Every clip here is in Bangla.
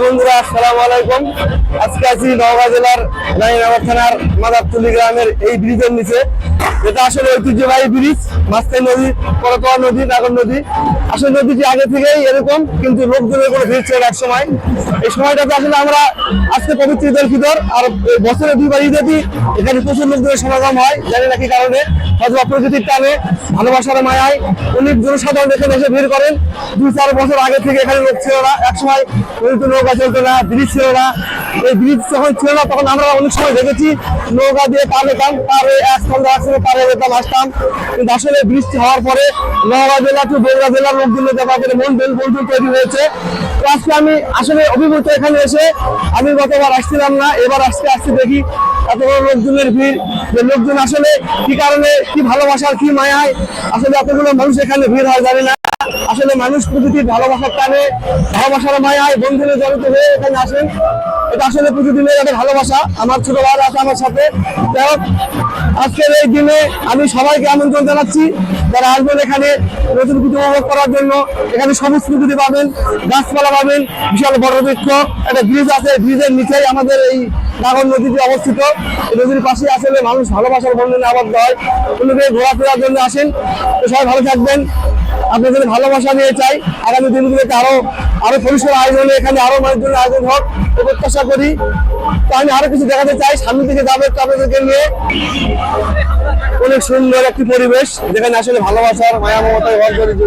বন্ধুরা, আসসালামু আলাইকুম। আজকে আছি নওগাঁ জেলার রানীনগর থানার মাদারতুলি গ্রামের এই ব্রিজের নিচে, যেটা আসলে ঐতিহ্যবাহী ব্রিজ। মাঝখানে নদী, করতোয়া নদী, নাগর নদী। আসলে নদীটি আগে থেকেই এরকম, কিন্তু লোকজনের কোনো ভিড় ছিল এক সময়। এই সময়টাতে আসলে আমরা আজকে পবিত্র ঈদের ভিতর আর বছরে দুইবার ঈদেরই এখানে প্রচুর লোকজনের সমাগম হয়। জানি না কি কারণে, হয়তো প্রকৃতির টানে, ভালোবাসার মায়ায় অনেক জনসাধারণ এখানে এসে ভিড় করেন। 2-4 বছর আগে থেকে এখানে লোক ছিল না। এক সময় নৌকা চলতো না, ব্রিজ ছিল না। এই ব্রিজ যখন ছিল না তখন আমরা অনেক সময় দেখেছি নৌকা দিয়ে পার হতাম, পার হয়ে একসঙ্গে পার হয়ে যেতাম, আসতাম। কিন্তু আসলে বৃষ্টি হওয়ার পরে নওগাঁ জেলা টু বগুড়া জেলার লোকজনের ব্যাপারে বন্ধু তৈরি হয়েছে। তো আজকে আমি আসলে অভিভূত এখানে এসে। আমি গতবার আসছিলাম না, এবার আসছি দেখি এত বড় লোকজনের ভিড়। যে লোকজন আসলে কি কারণে, কি ভালোবাসার, কি মায়ায় আসলে এতগুলো মানুষ এখানে ভিড় হয় জানি না। আসলে মানুষ প্রকৃতির ভালোবাসার টানে, ভালোবাসার মায়ায় বন্ধুদের জড়িত হয়ে এখানে আসেন। এটা আসলে প্রতিদিনের একটা ভালোবাসা। আমার ছোট ভাই আছে আমার সাথে। যাই হোক, আজকের এই দিনে আমি সবাইকে আমন্ত্রণ জানাচ্ছি যারা আসবেন এখানে নতুন কিছু উপভোগ করার জন্য। এখানে সবুজ প্রকৃতি পাবেন, গাছপালা পাবেন, বিশাল বড় বৃক্ষ, একটা ব্রিজ আছে। ব্রিজের নিচেই আমাদের এই নাগর নদীটি অবস্থিত। এই নদীর পাশে আসলে মানুষ ভালোবাসার বন্ধনে আবদ্ধ হয়, অন্যদের ঘোরাফেরার জন্য আসেন। তো সবাই ভালো থাকবেন, আপনাদের ভালোবাসা নিয়ে চাই। আগামী দিনগুলোতে আরো পরিসর আয়োজনে এখানে আরো মানুষজনের আয়োজন হোক প্রত্যাশা করি। তো আমি আরো কিছু দেখাতে চাই, সামনে থেকে যাবে আপনাদেরকে নিয়ে। অনেক সুন্দর একটি পরিবেশ, যেখানে আসলে ভালোবাসার মায়া মমতায় জড়িত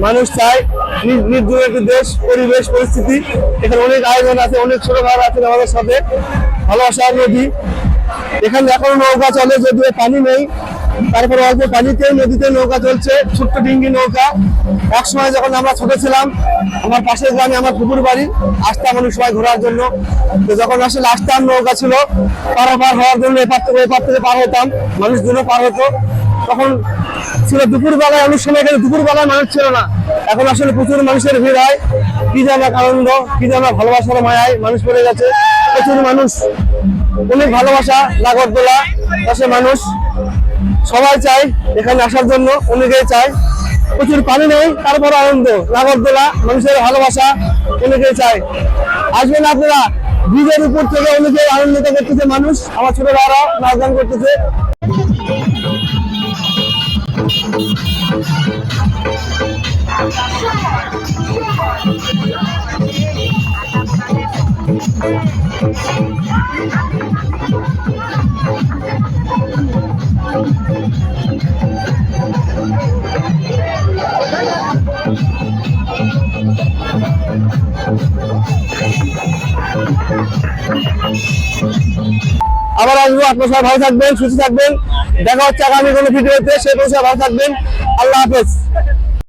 মানুষ চায়। নির্জন একটি দেশ, পরিবেশ, পরিস্থিতি। এখানে অনেক আয়োজন আছে, অনেক ছোট ভাইরা আছেন আমাদের সাথে। ভালোবাসার নদী, এখানে এখনো নৌকা চলে, যদিও পানি নেই। তারপরে অল্প পানিতে নদীতে নৌকা চলছে, ছোট্ট ডিঙ্গি নৌকা। এক সময় যখন আমরা ছোট ছিলাম, আমার পাশের গ্রামে আমার পুকুর বাড়ি, আসতাম অনেক সময় ঘোরার জন্য। তো যখন আসলে আসতাম, নৌকা ছিল পারাপার হওয়ার জন্য, এপার থেকে পার হতাম, মানুষজনও পার হতো। তখন ছিল দুপুর বেলায়, অনেক সময় এখানে দুপুর বেলায় মানুষ ছিল না। এখন আসলে প্রচুর মানুষের ভিড় হয়। কি জানা আনন্দ, কি জানা ভালোবাসার মায়ায় মানুষ পড়ে গেছে। প্রচুর মানুষ, অনেক ভালোবাসা। নাগরদোলা পাশে মানুষ সবাই চায় এখানে আসার জন্য, অনেকেই চায়। প্রচুর পানি নেই, তারপর আনন্দ। নাগরদোলা, মানুষের ভালোবাসা, অনেকেই চায়। আসবেন আপনারা, ব্রিজের উপর থেকে অনেকেই আনন্দিত করতেছে মানুষ। আমার ছোট ভাইরা নাচ গান করতেছে। আবার আসবো, আপনার সবাই ভালো থাকবেন, সুস্থ থাকবেন। দেখা হচ্ছে আগামী কোনো ভিডিওতে। সে পৌঁছে ভালো থাকবেন। আল্লাহ হাফেজ।